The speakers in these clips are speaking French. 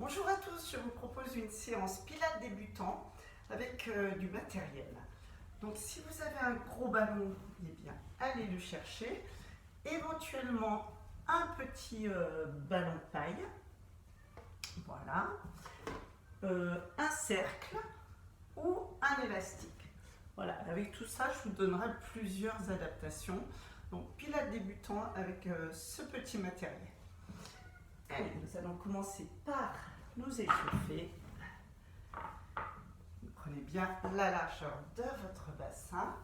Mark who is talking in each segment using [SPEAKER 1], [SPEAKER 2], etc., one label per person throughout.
[SPEAKER 1] Bonjour à tous, je vous propose une séance pilates débutant avec du matériel. Donc si vous avez un gros ballon, eh bien allez le chercher. Éventuellement un petit ballon de paille, voilà, un cercle ou un élastique. Voilà, avec tout ça, je vous donnerai plusieurs adaptations. Donc pilates débutant avec ce petit matériel. Allez, nous allons commencer par nous échauffer. Vous prenez bien la largeur de votre bassin.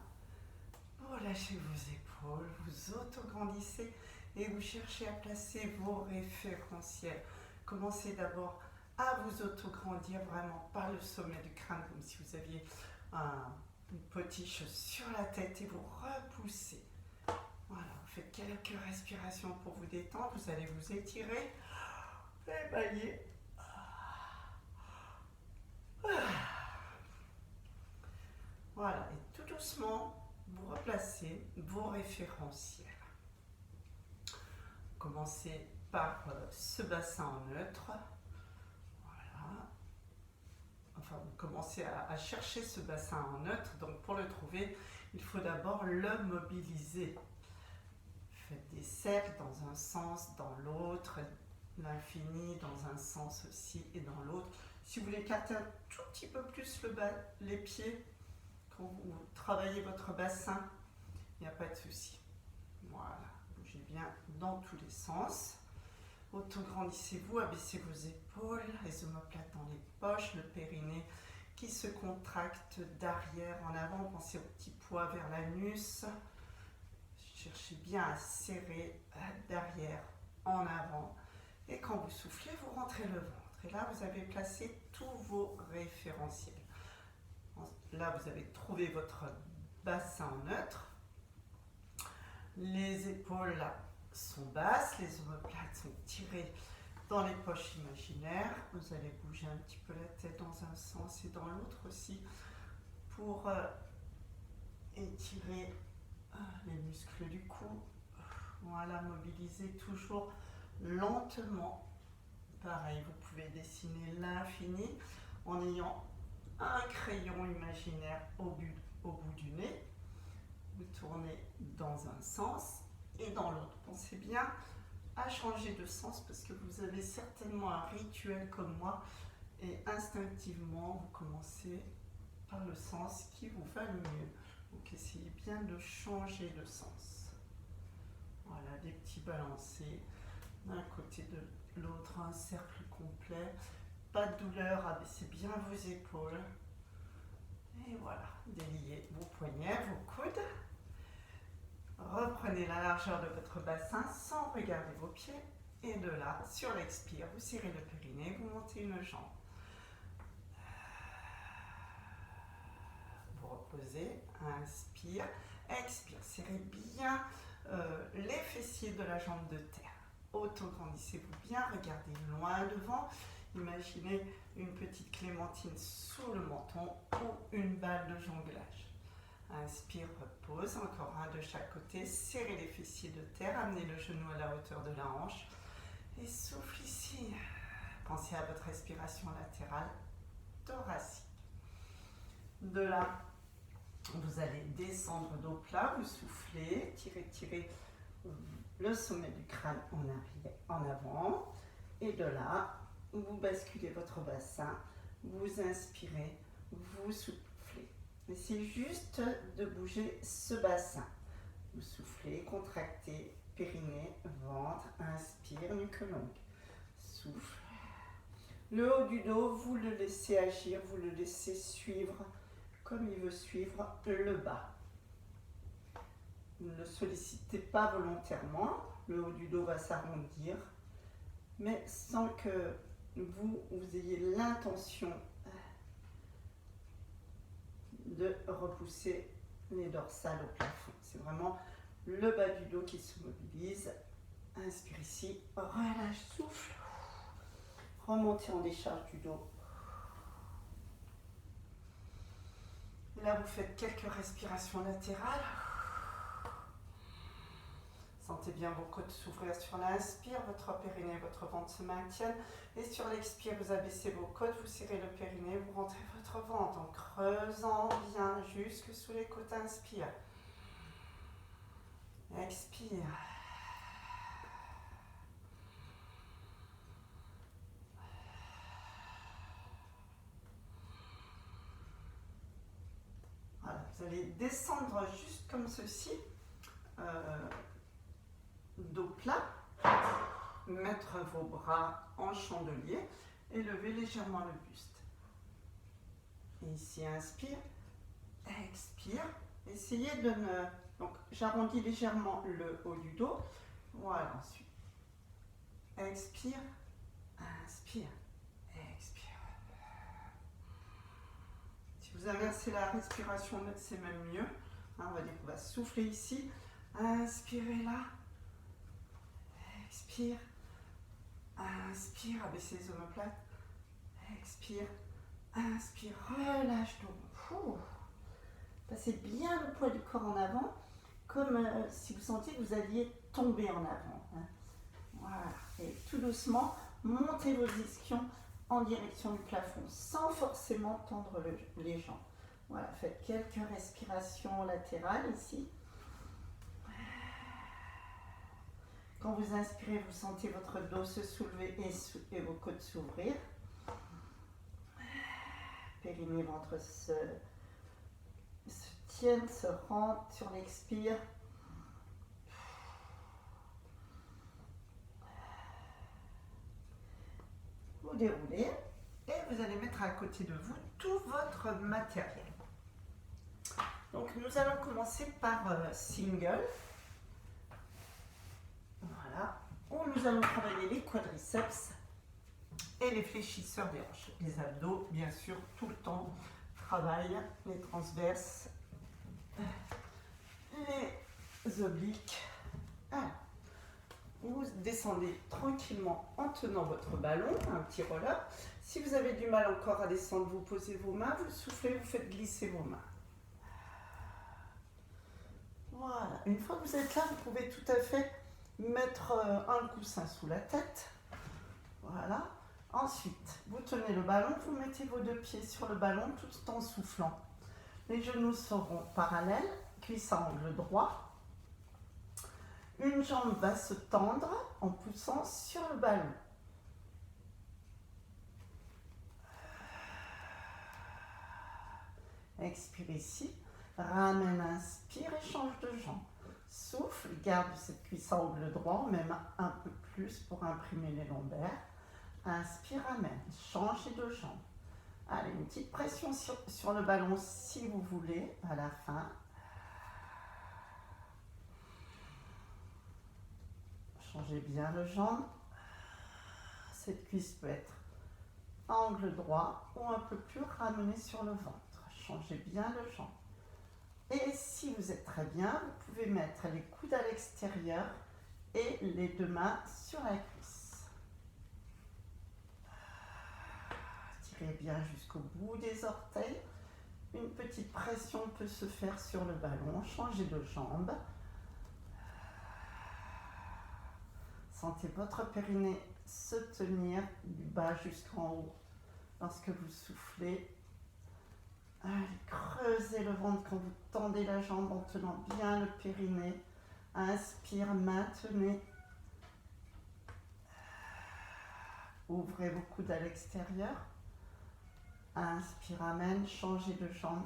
[SPEAKER 1] Vous lâchez vos épaules, vous autograndissez et vous cherchez à placer vos référentiels. Commencez d'abord à vous autograndir vraiment par le sommet du crâne, comme si vous aviez une potiche sur la tête et vous repoussez. Voilà, vous faites quelques respirations pour vous détendre, vous allez vous étirer, ébailler. Voilà, et tout doucement, vous replacez vos référentiels. Commencez par ce bassin en neutre. Voilà. Enfin, vous commencez à chercher ce bassin en neutre. Donc, pour le trouver, il faut d'abord le mobiliser. Faites des cercles dans un sens, dans l'autre, l'infini dans un sens aussi et dans l'autre. Si vous voulez écarter un tout petit peu plus les pieds, quand vous travaillez votre bassin, il n'y a pas de souci. Voilà, bougez bien dans tous les sens. Autograndissez-vous, abaissez vos épaules, les omoplates dans les poches, le périnée qui se contracte d'arrière en avant. Pensez au petit poids vers l'anus. Cherchez bien à serrer d'arrière en avant. Et quand vous soufflez, vous rentrez le ventre. Et là, vous avez placé tous vos référentiels. Là, vous avez trouvé votre bassin neutre. Les épaules là, sont basses, les omoplates sont tirées dans les poches imaginaires. Vous allez bouger un petit peu la tête dans un sens et dans l'autre aussi pour étirer les muscles du cou. Voilà, mobilisez toujours lentement. Pareil, vous pouvez dessiner l'infini en ayant un crayon imaginaire au bout du nez. Vous tournez dans un sens et dans l'autre. Pensez bien à changer de sens parce que vous avez certainement un rituel comme moi et instinctivement vous commencez par le sens qui vous va le mieux. Donc essayez bien de changer de sens. Voilà, des petits balancés d'un côté de l'autre, un cercle complet. Pas de douleur, abaissez bien vos épaules. Et voilà, déliez vos poignets, vos coudes. Reprenez la largeur de votre bassin sans regarder vos pieds. Et de là, sur l'expire, vous serrez le périnée, vous montez une jambe. Vous reposez, inspire, expire. Serrez bien les fessiers de la jambe de terre. Autograndissez-vous bien, regardez loin devant. Imaginez une petite clémentine sous le menton ou une balle de jonglage. Inspire, repose, encore un de chaque côté, serrez les fessiers de terre, amenez le genou à la hauteur de la hanche et souffle ici. Pensez à votre respiration latérale thoracique. De là, vous allez descendre dos plat, vous soufflez, tirez le sommet du crâne en avant et de là, vous basculez votre bassin, vous inspirez, vous soufflez. Essayez juste de bouger ce bassin. Vous soufflez, contractez, périnée, ventre, inspire, nuque longue. Souffle. Le haut du dos, vous le laissez agir, vous le laissez suivre comme il veut suivre le bas. Ne le sollicitez pas volontairement, le haut du dos va s'arrondir, mais sans que vous ayez l'intention de repousser les dorsales au plafond. C'est vraiment le bas du dos qui se mobilise. Inspire ici, relâche, souffle. Remontez en décharge du dos. Là, vous faites quelques respirations latérales. Sentez bien vos côtes s'ouvrir sur l'inspire, votre périnée, votre ventre se maintiennent. Et sur l'expire, vous abaissez vos côtes, vous serrez le périnée, vous rentrez votre ventre en creusant bien jusque sous les côtes. Inspire. Expire. Voilà, vous allez descendre juste comme ceci, dos plat, mettre vos bras en chandelier et lever légèrement le buste. Et ici, inspire, expire. Essayez de ne... Donc, j'arrondis légèrement le haut du dos. Voilà, ensuite. Expire, inspire, expire. Si vous inversez la respiration, c'est même mieux. Hein, on va dire qu'on va souffler ici. Inspirez là. Expire. Inspire, abaissez les omoplates. Expire. Inspire, relâche donc. Passez bien le poids du corps en avant, comme si vous sentiez que vous alliez tomber en avant. Hein. Voilà. Et tout doucement, montez vos ischions en direction du plafond, sans forcément tendre les jambes. Voilà, faites quelques respirations latérales ici. Quand vous inspirez, vous sentez votre dos se soulever et vos côtes s'ouvrir. Périnée, ventre se tiennent, se rentrent sur l'expire. Vous déroulez et vous allez mettre à côté de vous tout votre matériel. Donc nous allons commencer par single. Voilà, où nous allons travailler les quadriceps et les fléchisseurs des hanches. Les abdos, bien sûr, tout le temps. Travail, les transverses, les obliques. Alors, vous descendez tranquillement en tenant votre ballon, un petit roller. Si vous avez du mal encore à descendre, vous posez vos mains, vous soufflez, vous faites glisser vos mains. Voilà, une fois que vous êtes là, vous pouvez tout à fait mettre un coussin sous la tête. Voilà. Ensuite, vous tenez le ballon, vous mettez vos deux pieds sur le ballon tout en soufflant. Les genoux seront parallèles, cuisses à angle droit. Une jambe va se tendre en poussant sur le ballon. Expire ici, ramène, inspire et change de jambe. Souffle, garde cette cuisse à angle droit, même un peu plus pour imprimer les lombaires. Inspire, ramène, changez de jambe. Allez, une petite pression sur le ballon si vous voulez, à la fin. Changez bien de jambe. Cette cuisse peut être à angle droit ou un peu plus ramenée sur le ventre. Changez bien de jambe. Et si vous êtes très bien, vous pouvez mettre les coudes à l'extérieur et les deux mains sur la cuisse. Tirez bien jusqu'au bout des orteils. Une petite pression peut se faire sur le ballon. Changez de jambe. Sentez votre périnée se tenir du bas jusqu'en haut lorsque vous soufflez. Allez, creusez le ventre quand vous tendez la jambe en tenant bien le périnée. Inspire, maintenez. Ouvrez vos coudes à l'extérieur. Inspire, amène, changez de jambe.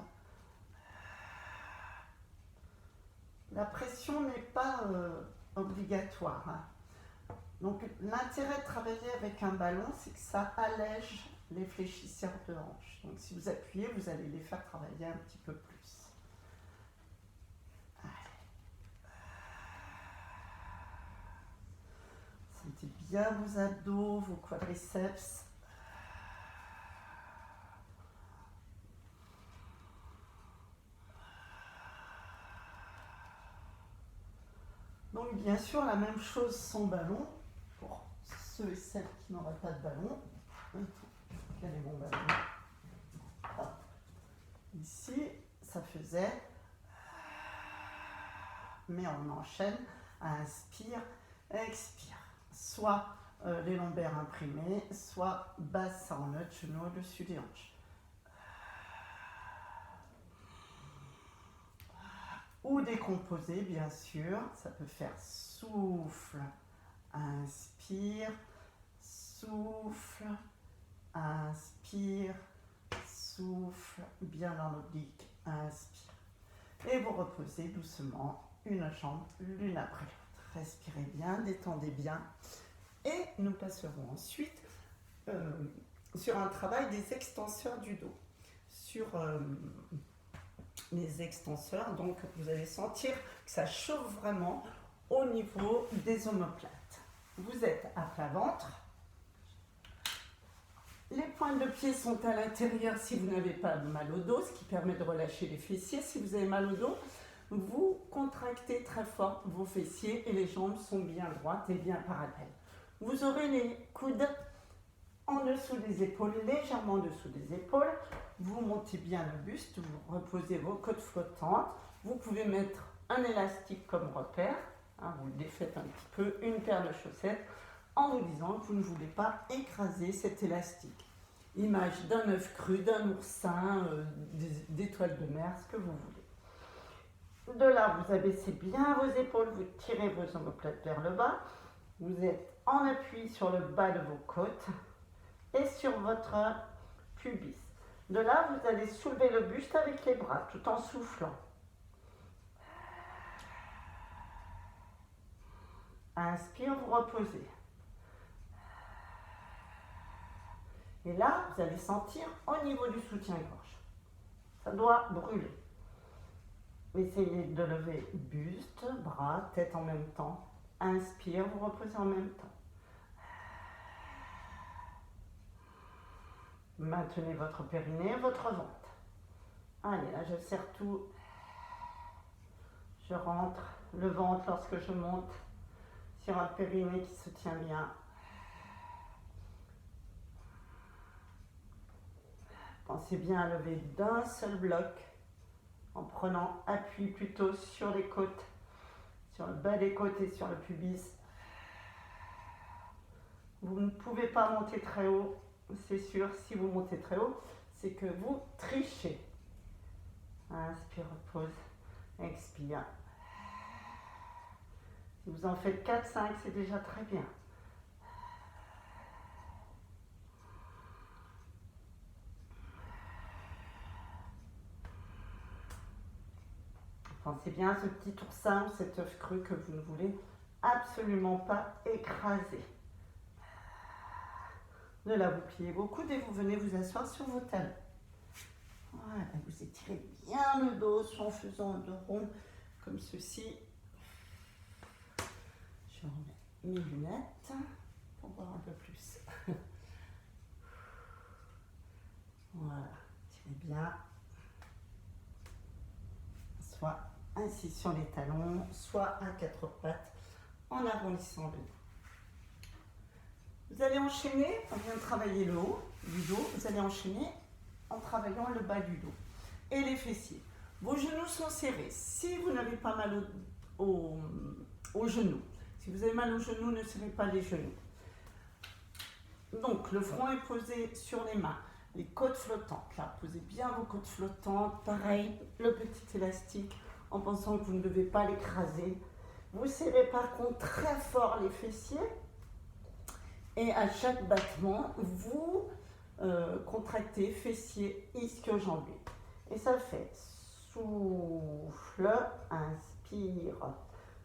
[SPEAKER 1] La pression n'est pas obligatoire. Hein. Donc l'intérêt de travailler avec un ballon, c'est que ça allège les fléchisseurs de hanches. Donc si vous appuyez, vous allez les faire travailler un petit peu plus. Allez. Sentez bien vos abdos, vos quadriceps. Donc bien sûr, la même chose sans ballon, pour ceux et celles qui n'auraient pas de ballon. Quel est mon ballon? Ici, ça faisait, mais on enchaîne. Inspire, expire. Soit les lombaires imprimés, soit bassin en notre genou au-dessus des hanches. Ou décomposer, bien sûr. Ça peut faire souffle, inspire, souffle, inspire, souffle, bien dans l'oblique, inspire. Et vous reposez doucement une jambe l'une après l'autre. Respirez bien, détendez bien. Et nous passerons ensuite sur un travail des extenseurs du dos. Sur les extenseurs, donc vous allez sentir que ça chauffe vraiment au niveau des omoplates. Vous êtes à plat ventre. Les pointes de pied sont à l'intérieur si vous n'avez pas mal au dos, ce qui permet de relâcher les fessiers. Si vous avez mal au dos, vous contractez très fort vos fessiers et les jambes sont bien droites et bien parallèles. Vous aurez les coudes en dessous des épaules, légèrement en dessous des épaules. Vous montez bien le buste, vous reposez vos côtes flottantes. Vous pouvez mettre un élastique comme repère. Vous le défaites un petit peu, une paire de chaussettes, en vous disant que vous ne voulez pas écraser cet élastique. Image d'un œuf cru, d'un oursin, d'étoiles de mer, ce que vous voulez. De là, vous abaissez bien vos épaules, vous tirez vos omoplates vers le bas. Vous êtes en appui sur le bas de vos côtes et sur votre pubis. De là, vous allez soulever le buste avec les bras tout en soufflant. Inspire, vous reposez. Et là, vous allez sentir au niveau du soutien-gorge. Ça doit brûler. Essayez de lever buste, bras, tête en même temps. Inspire, vous reposez en même temps. Maintenez votre périnée, votre ventre. Allez, là, je serre tout. Je rentre le ventre lorsque je monte sur un périnée qui se tient bien. Pensez bien à lever d'un seul bloc en prenant appui plutôt sur les côtes, sur le bas des côtes et sur le pubis. Vous ne pouvez pas monter très haut, c'est sûr. Si vous montez très haut, c'est que vous trichez. Inspire, repose, expire. Si vous en faites 4-5, c'est déjà très bien. Pensez bien à ce petit oursin, cet œuf cru que vous ne voulez absolument pas écraser. De là, vous pliez vos coudes et vous venez vous asseoir sur vos talons. Voilà, vous étirez bien le dos en faisant de ronds comme ceci. Je remets mes lunettes pour voir un peu plus. Voilà, tirez bien. Soit ainsi sur les talons, soit à quatre pattes en arrondissant le dos. Vous allez enchaîner, on vient de travailler le haut du dos, vous allez enchaîner en travaillant le bas du dos et les fessiers. Vos genoux sont serrés. Si vous n'avez pas mal au genoux, si vous avez mal aux genoux, ne serrez pas les genoux. Donc le front est posé sur les mains, les côtes flottantes. Là, posez bien vos côtes flottantes. Pareil, le petit élastique en pensant que vous ne devez pas l'écraser. Vous serrez par contre très fort les fessiers. Et à chaque battement, vous contractez fessiers, ischio-jambiers. Et ça fait souffle, inspire.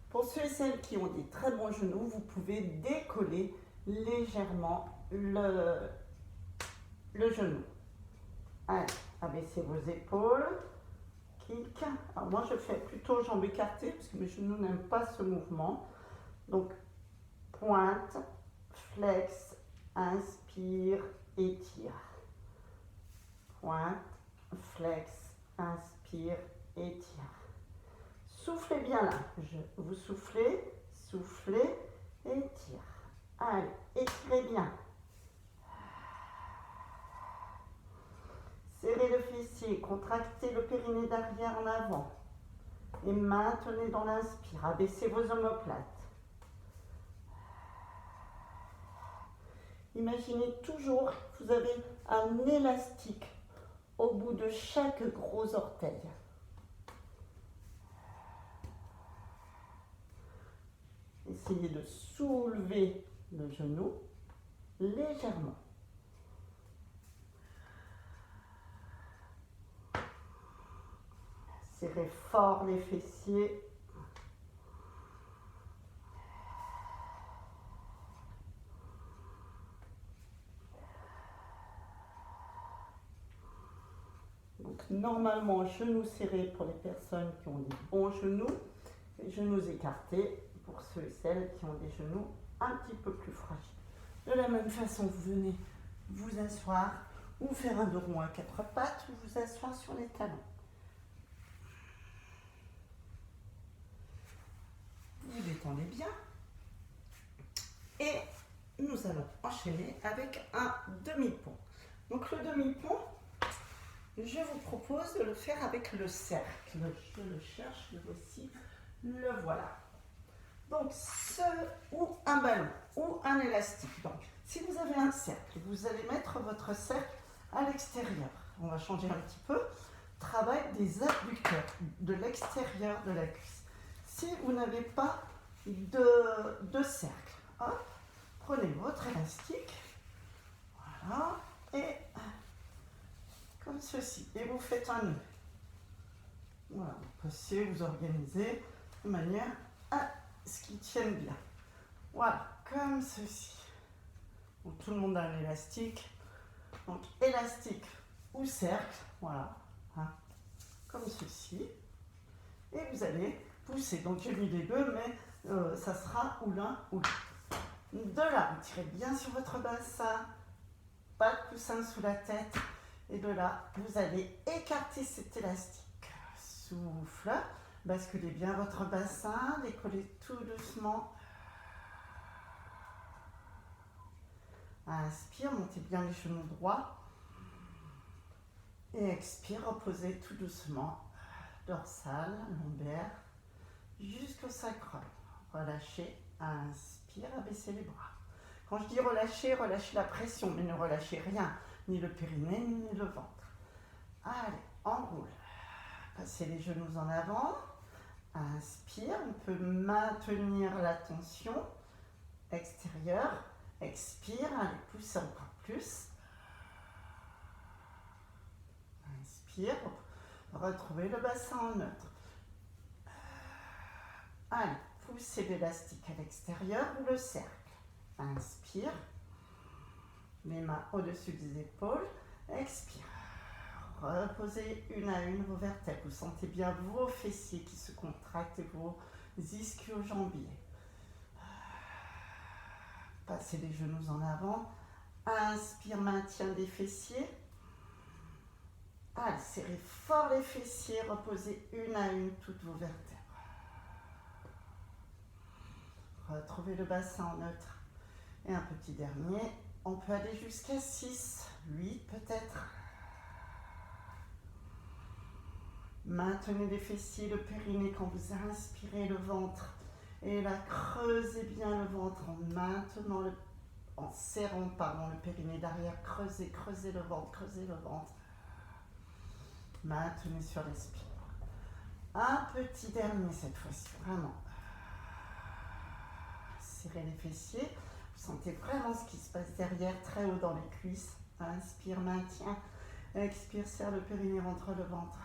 [SPEAKER 1] Pour ceux et celles qui ont des très bons genoux, vous pouvez décoller légèrement le genou. Allez, abaissez vos épaules. Kick. Alors moi, je fais plutôt jambes écartées parce que mes genoux n'aiment pas ce mouvement. Donc, pointe. Flex, inspire, étire. Pointe, flex, inspire, étire. Soufflez bien là. Vous soufflez, soufflez, étire. Allez, étirez bien. Serrez le fessier, contractez le périnée d'arrière en avant. Et maintenez dans l'inspire. Abaissez vos omoplates. Imaginez toujours que vous avez un élastique au bout de chaque gros orteil. Essayez de soulever le genou légèrement. Serrez fort les fessiers. Donc normalement, genoux serrés pour les personnes qui ont des bons genoux, et genoux écartés pour ceux et celles qui ont des genoux un petit peu plus fragiles. De la même façon, vous venez vous asseoir ou faire un dos rond à quatre pattes ou vous asseoir sur les talons. Vous détendez bien. Et nous allons enchaîner avec un demi-pont. Donc le demi-pont, je vous propose de le faire avec le cercle. Je le cherche, le voici, le voilà. Donc ou un ballon ou un élastique. Donc si vous avez un cercle, vous allez mettre votre cercle à l'extérieur. On va changer un petit peu. Travail des abducteurs, de l'extérieur de la cuisse. Si vous n'avez pas de cercle, hop, prenez votre élastique, voilà, et comme ceci, et vous faites un nœud. Voilà, vous passez, vous organisez de manière à ce qu'il tienne bien. Voilà, comme ceci. Donc, tout le monde a un élastique. Donc élastique ou cercle, voilà, hein, comme ceci. Et vous allez pousser. Donc j'ai mis les deux, mais ça sera ou l'un ou l'autre. De là, vous tirez bien sur votre bassin, pas de coussin sous la tête. Et de là, vous allez écarter cet élastique. Souffle, basculez bien votre bassin, décollez tout doucement. Inspire, montez bien les genoux droits. Et expire, reposez tout doucement. Dorsale, lombaire, jusqu'au sacrum. Relâchez, inspire, abaissez les bras. Quand je dis relâchez, relâchez la pression, mais ne relâchez rien, ni le périnée, ni le ventre. Allez, enroule. Passez les genoux en avant. Inspire, on peut maintenir la tension extérieure. Expire, allez, poussez encore plus. Inspire, retrouvez le bassin en neutre. Allez, poussez l'élastique à l'extérieur ou le cercle. Inspire, les mains au-dessus des épaules. Expire. Reposez une à une vos vertèbres. Vous sentez bien vos fessiers qui se contractent et vos ischio-jambiers. Passez les genoux en avant. Inspire, maintien des fessiers. Allez, serrez fort les fessiers. Reposez une à une toutes vos vertèbres. Retrouvez le bassin en neutre. Et un petit dernier. On peut aller jusqu'à 6, 8 peut-être. Maintenez les fessiers, le périnée quand vous inspirez le ventre. Et là, creusez bien le ventre en serrant le périnée derrière. Creusez le ventre, creusez le ventre. Maintenez sur l'expire. Un petit dernier cette fois-ci, vraiment. Serrez les fessiers. Vous sentez vraiment ce qui se passe derrière, très haut dans les cuisses. Inspire, maintien. Expire, serre le périnée, rentre le ventre.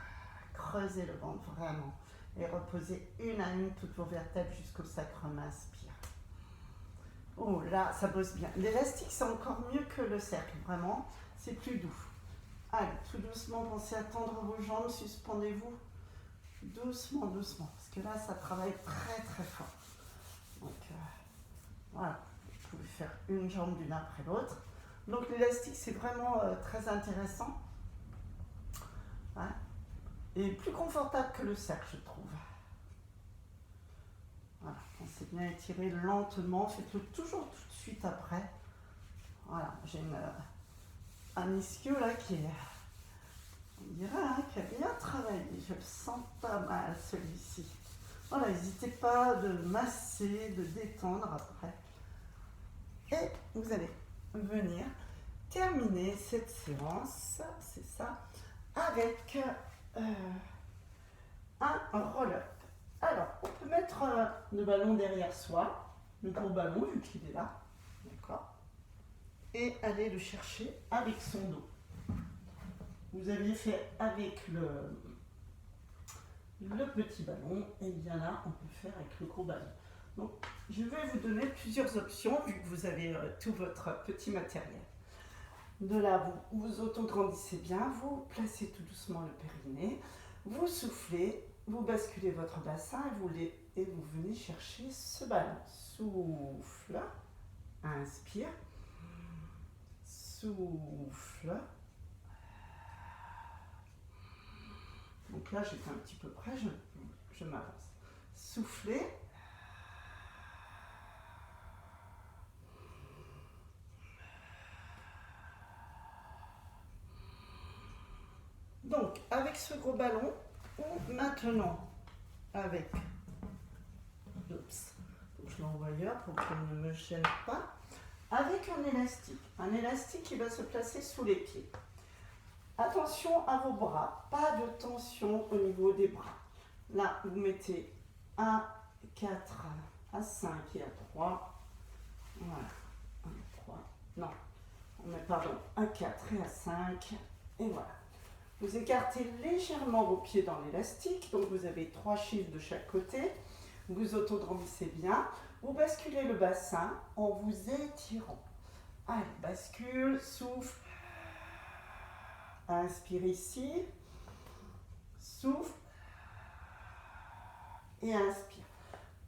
[SPEAKER 1] Creusez le ventre vraiment. Et reposez une à une toutes vos vertèbres jusqu'au sacrum. Inspire. Oh là, ça bosse bien. L'élastique, c'est encore mieux que le cercle, vraiment. C'est plus doux. Allez, tout doucement, pensez à tendre vos jambes. Suspendez-vous. Doucement, doucement. Parce que là, ça travaille très, très fort. Donc, voilà. Vous pouvez faire une jambe l'une après l'autre. Donc, l'élastique, c'est vraiment très intéressant. Hein? Et plus confortable que le cercle, je trouve. Voilà, pensez bien étirer lentement, faites-le toujours tout de suite après. Voilà, j'ai un ischio là qui est On dirait qu'il a bien travaillé. Je le sens pas mal celui-ci. Voilà, n'hésitez pas de masser, de détendre après. Et vous allez venir terminer cette séance, c'est ça, avec un roll-up. Alors, on peut mettre le ballon derrière soi, le gros ballon vu qu'il est là, d'accord, et aller le chercher avec son dos. Vous aviez fait avec le petit ballon, et bien là, on peut faire avec le gros ballon. Donc, je vais vous donner plusieurs options vu que vous avez tout votre petit matériel. De là, vous autograndissez bien, vous placez tout doucement le périnée, vous soufflez, vous basculez votre bassin et vous venez chercher ce ballon. Souffle, inspire, souffle. Donc là, j'étais un petit peu près, je m'avance. Soufflez. Donc, avec ce gros ballon, ou maintenant, avec... Oups, faut que je l'envoie ailleurs pour qu'il ne me gêne pas. Avec un élastique. Un élastique qui va se placer sous les pieds. Attention à vos bras, pas de tension au niveau des bras. Là, vous mettez à 4, à 5 et à 3. Voilà, 1, 3, non, on met pardon, à 4 et à 5, et voilà. Vous écartez légèrement vos pieds dans l'élastique, donc vous avez 3 chiffres de chaque côté. Vous autograndissez bien. Vous basculez le bassin en vous étirant. Allez, bascule, souffle. Inspire ici. Souffle. Et inspire.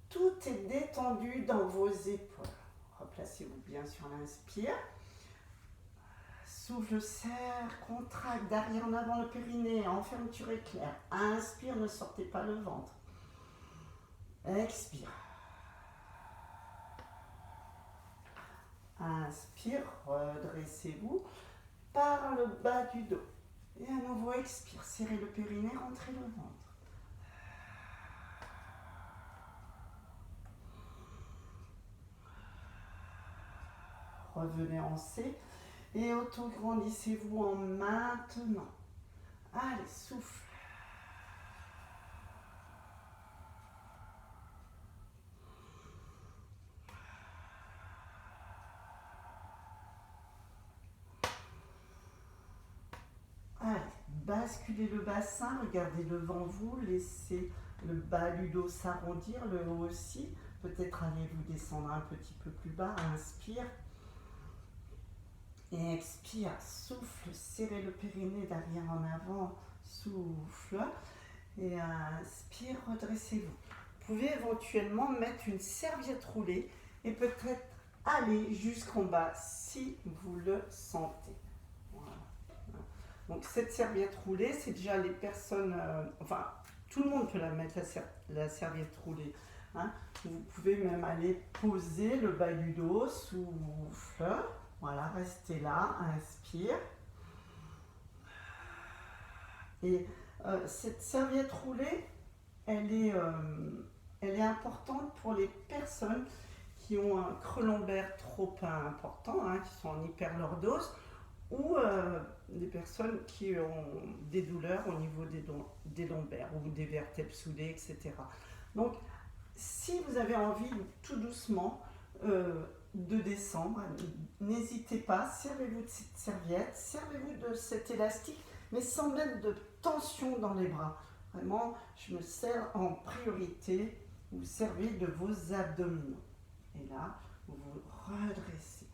[SPEAKER 1] Tout est détendu dans vos épaules. Replacez-vous bien sur l'inspire. Souffle, serre, contracte, d'arrière en avant le périnée, en fermeture éclair. Inspire, ne sortez pas le ventre. Expire. Inspire, redressez-vous par le bas du dos. Et à nouveau, expire, serrez le périnée, rentrez le ventre. Revenez en C. Et autograndissez-vous en maintenant. Allez, souffle. Allez, basculez le bassin, regardez devant vous, laissez le bas du dos s'arrondir, le haut aussi. Peut-être allez-vous descendre un petit peu plus bas, inspire. Et expire, souffle, serrez le périnée d'arrière en avant, souffle. Et inspire, redressez-vous. Vous pouvez éventuellement mettre une serviette roulée et peut-être aller jusqu'en bas si vous le sentez. Voilà. Donc cette serviette roulée, c'est déjà les personnes, enfin tout le monde peut la mettre, la serviette roulée. Hein. Vous pouvez même aller poser le bas du dos, souffle. Voilà, restez là, inspire. Et cette serviette roulée, elle est importante pour les personnes qui ont un creux lombaire trop important, hein, qui sont en hyperlordose, ou des personnes qui ont des douleurs au niveau des lombaires ou des vertèbres soudées, etc. Donc, si vous avez envie, tout doucement, de descendre, n'hésitez pas, servez-vous de cette serviette, servez-vous de cet élastique, mais sans mettre de tension dans les bras. Vraiment, je me sers en priorité, vous servez de vos abdominaux. Et là, vous vous redressez.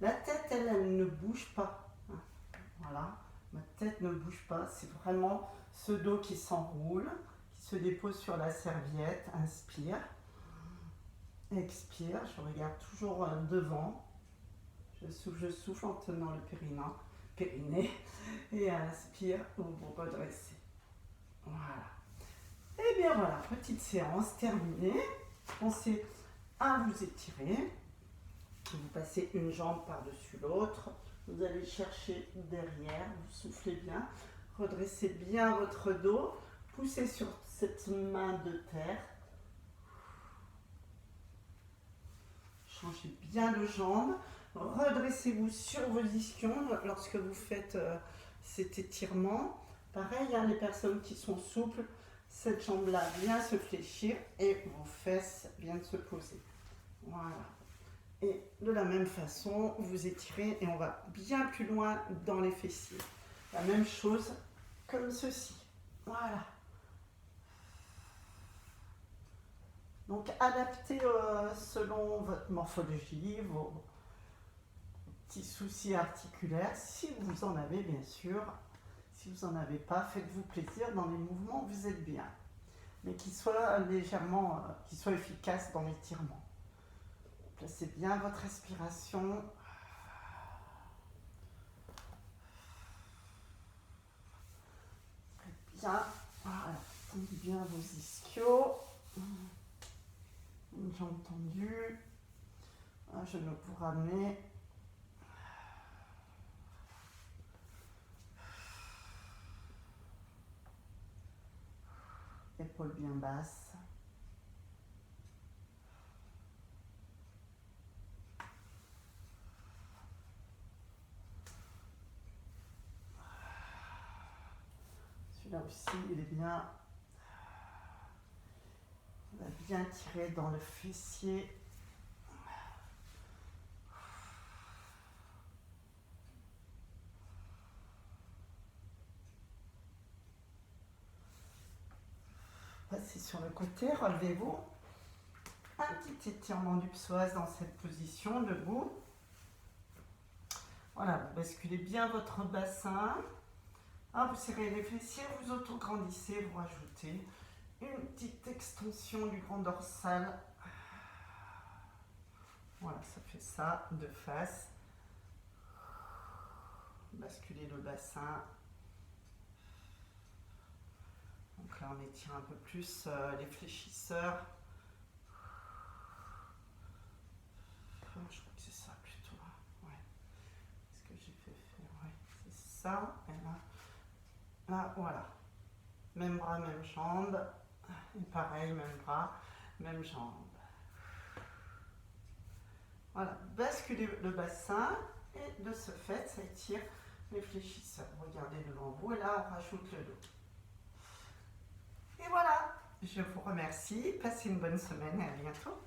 [SPEAKER 1] La tête, elle ne bouge pas. Voilà, ma tête ne bouge pas, c'est vraiment ce dos qui s'enroule, qui se dépose sur la serviette, inspire. Expire, je regarde toujours devant, je souffle en tenant le périnée et inspire, vous vous redressez. Voilà. Et bien voilà, petite séance terminée. Pensez à vous étirer. Vous passez une jambe par-dessus l'autre. Vous allez chercher derrière, vous soufflez bien. Redressez bien votre dos. Poussez sur cette main de terre. Changez bien de jambe. Redressez-vous sur vos ischions lorsque vous faites cet étirement. Pareil, les personnes qui sont souples, cette jambe-là vient se fléchir et vos fesses viennent se poser. Voilà. Et de la même façon, vous étirez et on va bien plus loin dans les fessiers. La même chose comme ceci. Voilà. Donc adaptez selon votre morphologie, vos petits soucis articulaires, si vous en avez bien sûr. Si vous n'en avez pas, faites-vous plaisir dans les mouvements, vous êtes bien. Mais qu'ils soient légèrement, qu'ils soient efficaces dans l'étirement. Placez bien votre respiration. Bien, voilà, tendez bien vos ischios. Une jambe tendue. Un genou pour ramener. Épaules bien basses. Celui-là aussi, il est bien. On va bien tirer dans le fessier. Passez sur le côté, relevez-vous. Un petit étirement du psoas dans cette position, debout. Voilà, vous basculez bien votre bassin. Vous serrez les fessiers, vous auto-grandissez, vous rajoutez une petite extension du grand dorsal. Voilà, ça fait ça de face. Basculez le bassin. Donc là, on étire un peu plus les fléchisseurs. Je crois que c'est ça plutôt. Ouais. Ce que j'ai fait faire, ouais, c'est ça. Et là, voilà. Même bras, même jambe. Et pareil, même bras, même jambe. Voilà, basculez le bassin et de ce fait, ça étire les fléchisseurs. Regardez devant vous et là, on rajoute le dos. Et voilà, je vous remercie. Passez une bonne semaine et à bientôt.